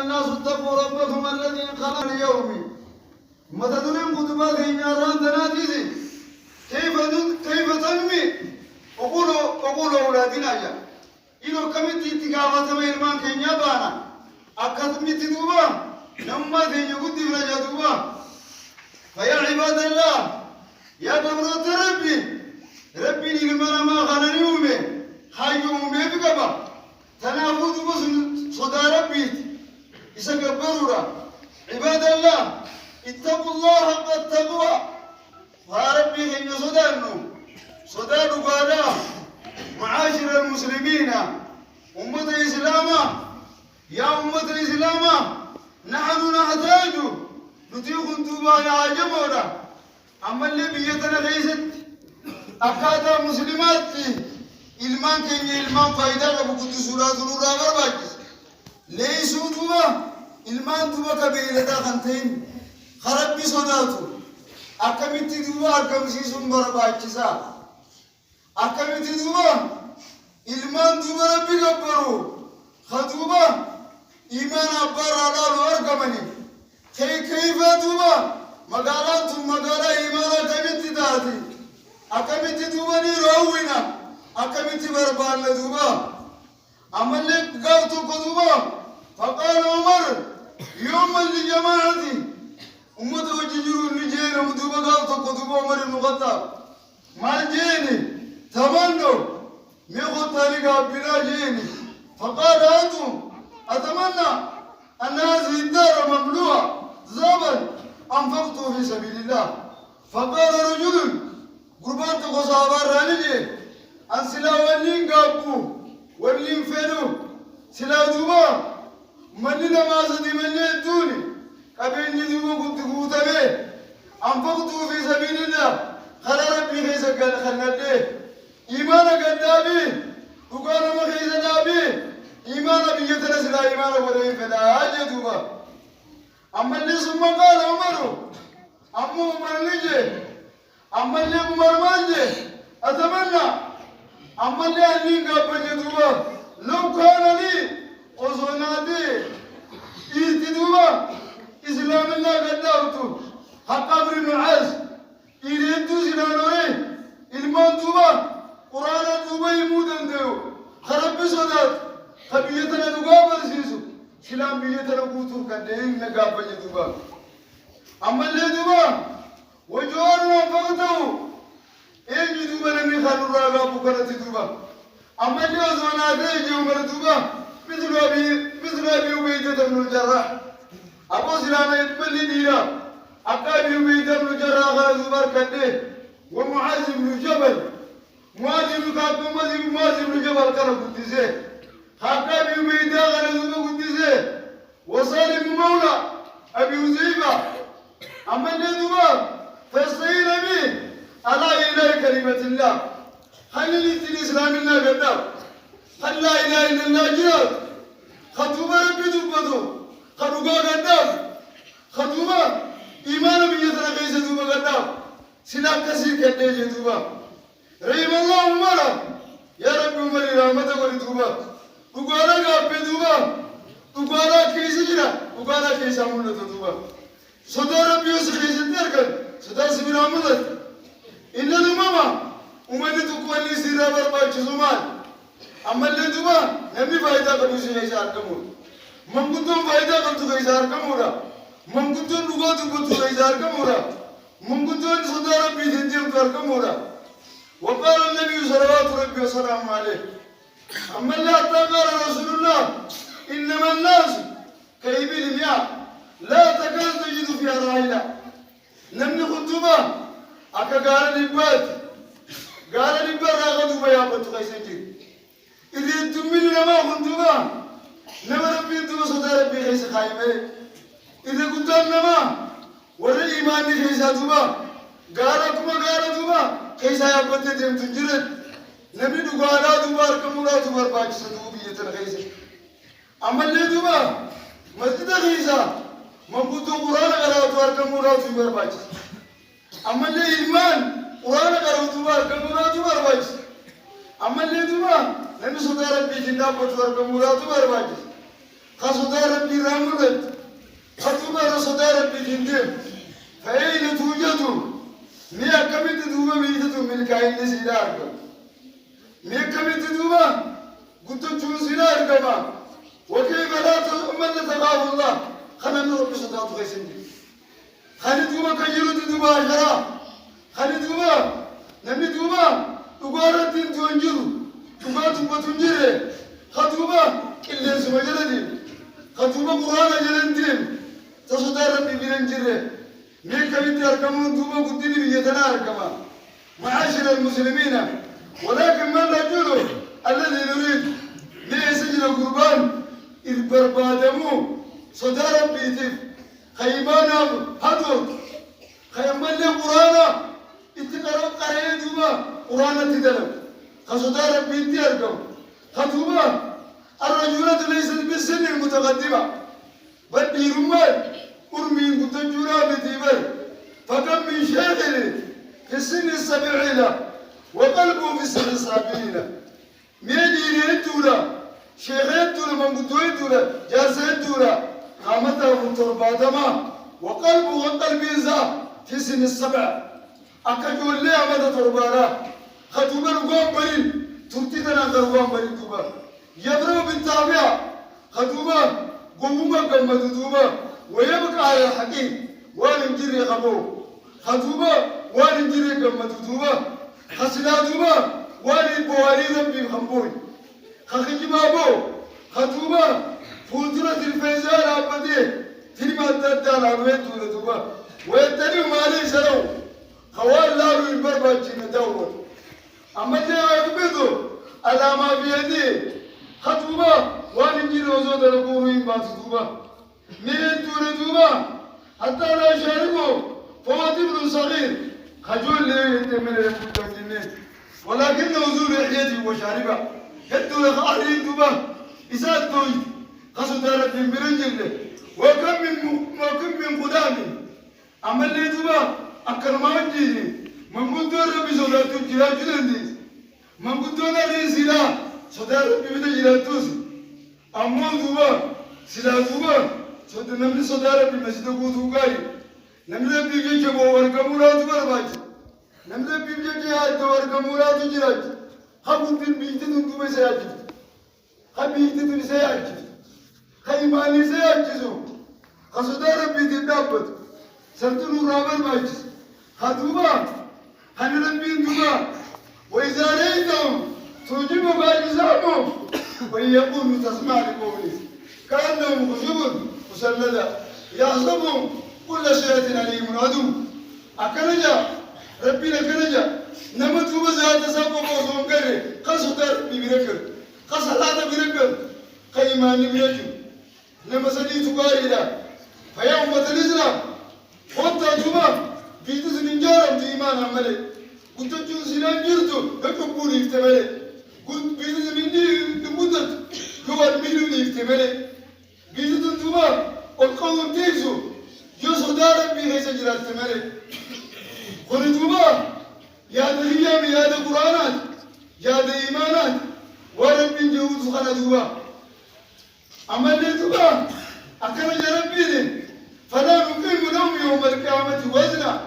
الناس اتقوا ربكم الذي خلق اليوم متدرين قدمات يناران تناديزي كيف تنمي أقول أولادنا يا إنه كمتي تقاوة ما إلمان كينيا بانا أكتمي تدوبا نما ذي يقود فرجا دوبا فيا عباد الله يا دبرة ربي نلمنا ما خلني أمي خايف أمي بقبا تنافوت بس صدى ربي يسكبرورا عباد الله اتقوا الله حق التقوى فربي إن صدى دقالا معاشر المسلمين أمة الإسلام يا أمة الإسلام نحن نحتاج نتيق انتوبا يا جمورا أما اللي بيتنا ليست أكادا مسلمات إلمان كيني إلمان فايدة لبكت سورة نورا غرباكس ليسوا توبا إلمان توبا كبيرة خنتين خربي صداتو أكمتي توبا أكمسيسون برباكسا أكمتي توبا إلمان توبا ربي قبرو خطوبا إيمان أبار على الورقمني كيف توبا مقالات مقالة إيمان أكمتي تاتي أكمتي توبا نيروينا أكمتي بربان لتوبا أما اللي قلتو كتوبا فقال عمر يوم لجماعتي أمت وججروا النجين ومتوبا قلتو كتوبا عمر المغطى ما جيني تمنوا ميخو طريقة بلا جيني فقال أنتم أتمنى أن هذه الدار مملوءة ذهبا أنفقته في سبيل الله فقال رجل قربان تقصابار رانجي أن سلا ولين قابو ولين فنو سلا دوبا من لما سدي من يدوني كبين يدوبا كنت قوتا أنفقته في سبيل الله خلا ربي خيسا قال خلنا إيمانا قدابي وقال ما خيسا دابي إيمانا بيتنا سلا إيمانا ولين فلا أجدوبا أما اللي ثم قال عمر أمو عمر نجي أما اللي عمر مانجي أتمنى أما اللي أنين قابل دوبا لو كان لي أصنادي إيتدوبا إسلام الله قدامته حق بن العاص إيريدو سنانوي إلمان دوبا قرآن دوبا يمودن ديو خرب صدات خبيتنا دوبا برسيسو سلام بيتنا قوتور كدين نقابل دوبا أما اللي دوبا وجوارنا فقطه إيه دوبا لمن خلوا راقا بكرة دوبا أما اللي أزوانا دي عمر دوبا مثل أبي عبيدة بن الجراح أبو سلامة يتبلي دينا أبي عبيدة بن الجراح على دوبا كده ومعاذ بن جبل معاذ بن كعب معاذ بن جبل كان قدسه أبي عبيدة على دوبا قدسه وسالم مولى أبي حذيفة أما اللي دوبا فاستعين به على إله كلمة الله خلي الإسلام الله قدام خل لا إله إلا الله جلال خطوبة ربي دوبته خطوبة قدام خطوبة إيمان بيتنا قيسة دوبة قدام سلاك كثير كده دوبة رحم الله عمر يا رب عمر رحمتك ولدوبة وقالا قابل دوبة وقالا كيسة جنا وقالا كيسة مولة دوبة صدر ربي يوسف كيسة تركن صدر سبيل عمدت إن الماما ومن تقولي سيرا بربا جزمان أما اللي دوبا نبي فايدة كبوسي غيزار كمور من كنتم فايدة كنتو غيزار كمورا من كنتم لغاتو كنتو غيزار كمورا من كنتم صدر ربي تنجم كار كمورا وقال النبي صلوات ربي وسلام عليه أما اللي قال رسول الله إنما الناس كإبل المياه لا تكاد تجد فيها راحلة نمني خطوبة أكا قال الإباد قال الإباد راغدوا بيا بنتو خيسنجي إذا تمني نما خطوبة نما ربي انتو صدى ربي خيس خايمة إذا كنت نما ورى إيماني خيسا دوبا قال دوبا خيسا يا بنتي ديم تنجرد نبي دقالا دوبا ركمولا دوبا باكي صدوبي يتن خيسا أما اللي دوبا مسجد خيسا مبوتو قرآن قرأت واركمولا دوبا باكي أما اللي إيمان قرآن قرأت واركمولا دوبا باكي أما اللي دوبا نبي صدى ربي جناب واركمولا دوبا باكي خصدا ربي رامرت خطوبة رصدا ربي جندم فأين توجدوا ميا كميت دوبا بيتو من كاين سيدار ميا كميت دوبا قلت تشوف سيدار كما وكيف لا تؤمن تخاف الله خلنا نروح صدات غيسندي خلي دوبا كيلو دوبا عشرة خلي دوبا نمي دوبا تقارن تين تونجرو دوبا تونجره خطوبة كل سما جلدي خطوبة قرآن جلدي تصدر ربي بينجره مين كميت أركمون دوبا قدني بيتنا أركما معاشر المسلمين ولكن ما الرجل الذي نريد ليسجل القربان إذ بربادمو صدر ربي تف خيبانا هدوك خيمان لي قرآن اتقرأ قرأي دوبا قرآن تدلم خصدر ربي تيركم خطوبة الرجولة ليست بالسن المتقدمة بل برمال أرمين قتجنا بتبر فكم من شاغل في السن السبعين وقلبه في السن السابعين ميدين الدولة شيخين الدولة من قدوة الدولة جالسين الدولة قامته من ترباتما وقلبه وقلب إنسا في السن السبع أكجول لي أمد تربانا خطوبة رقوم برين ترتيتنا قرقوم برين دوبا يبرو بالتابع خطوبة قومة قمة دوبا ويبقى على الحقيق ونجري غبو خطوبة ونجري قمة دوبا خسلا دوبا ونبوالي ذنبي خمبوي خخي بابو خطوبة فوترة الفيزان عبدي تلما تدال عروين دوبا ويتني مالي سلو خوال لارو البربا جينا دور أما جاء يقبضو على ما بيدي خطوبة ونجري وزود القومين باتدوبا مين توردوبا حتى لا يشاركوا فهو طفل صغير خجول لي من المتمكنين ولكن ذو لحيته وشاربه يدو لخارين دوبا إساد دوي قصد رب برنجل وكم من قدام أما اللي دوبا أكرمان جيني من قدو ربي صداتو جلال جلنديس من قدو نبي سلا صدار ربي بدا جلال توسي أما دوبا سلا دوبا صد نملي صدار ربي مسجد قوتو قاي نملي بيجي جبو ورقموراتو برباج نملي بيجي جهاد ورقموراتو جراج خبط بيجتن دوبا سياجي خبيجتن سياجي خيماني سياجزو خصدار ربي تدابت سرتنو رابر باجز خطوبا هن ربي دوبا وإذا رأيتهم توجب باجزامهم ويقولوا تسمع لقولي كأنهم خشب مسلدة يحسبهم كل شيء عليم عدو أكنجا ربي لكنجا نمت وبزاد سبب وصوم كره قصد ربي بيركر قصد هذا بيركر قيماني بيركر نمسدي تقاريدا فيوم الإسلام خطة جمعة بيتس نجارم تيمان عمله قلت جون سلام جرتو هكبوني افتمله قلت بيتس مني نمدت هو المليون افتمله بيتس جمعة القوم تيزو جو صدارك بيه سجرات افتمله قل جمعة يا دهيام يا ده قرآنات يا ده إيمانات ورب جهود خلا جمعة أما اللي جمعة أكرم ربي فلا نقيم لهم يوم القيامة وزنا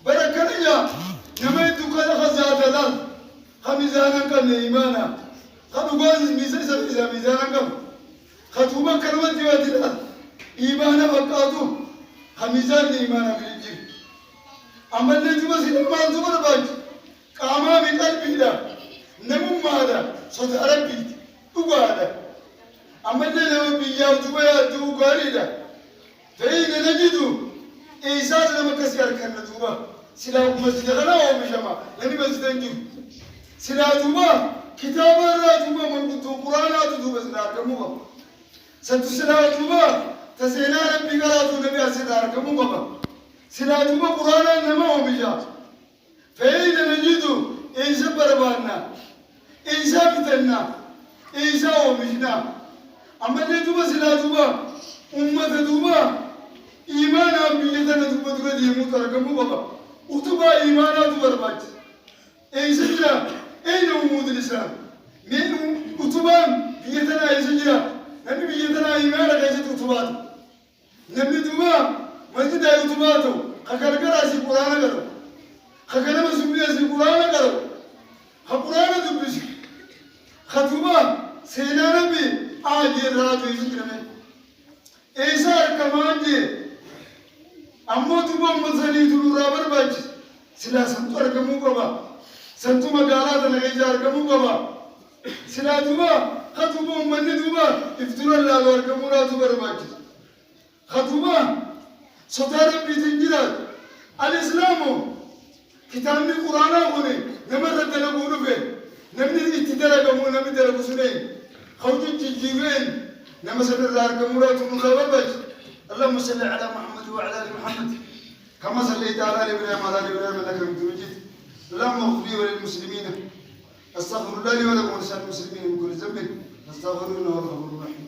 بركنا نميت كذا خزات الأرض خميزانا كم إيمانا خدوا باز ميزانا كم خطوبة كلمة جواتنا إيمانا بقاتو خميزان إيمانا بالجيل أما اللي جوا سيدنا ما زبر باج كاما بقلبي لا نمو ماذا صوت ربي تقوالا أما اللي لو بيجاو جوا قاريدا فإن نجد إيساس لما كسر كنا جوا سلا مسجد غنا أو مجمع لني مسجد نجيب سلا جوا كتاب الرا جوا من كتب القرآن أتدو بس ناركموها سنت سلا جوا تسينا ربي قرأتو نبي أسير ناركموها سلا جوا قرآن نما أو مجا فإن نجد إيسا بربانا إيسا بتنا إيسا أو مجنا أما نجوا سلا جوا أمة دوبا إيمان أمبيتنا دوبا دوبا ديمو تركمو بابا وتبا إيمانا دوبا رباج أي سجلا أين أمود الإسلام من وتبا بيتنا أي سجلا نبي بيجتنا إيمانا كيسة تبات نبي دوما مسجد أي تباتو خكر كراسي قرآن كرو خكر مسؤولية سي قرآن كرو خقرآن دبش خطوبة سينا نبي آجي راتو يسكرمه إيسار كمان جي أمو دوما مسالي تلو رابر باج سلا سنتو أركمو بابا سنتو مقالات نغيجا أركمو بابا سلا دوما خطوبة من دوما افتنا الله أركمو راتو برباج خطوبة ستار بيتنجرات الإسلام كتاب القرآن هوني نمر تلقونه فين نمني اتدرج مو نمني تلقو سنين خوتي تجيبين نمسد الله أركمورات ومخابربج اللهم صل على محمد وعلى آل محمد كما صليت على آل إبراهيم وعلى آل إبراهيم إنك حميد مجيد اللهم اغفر لي وللمسلمين استغفر الله لي ولكم ولسائر المسلمين من كل ذنب استغفروه إنه هو الغفور الرحيم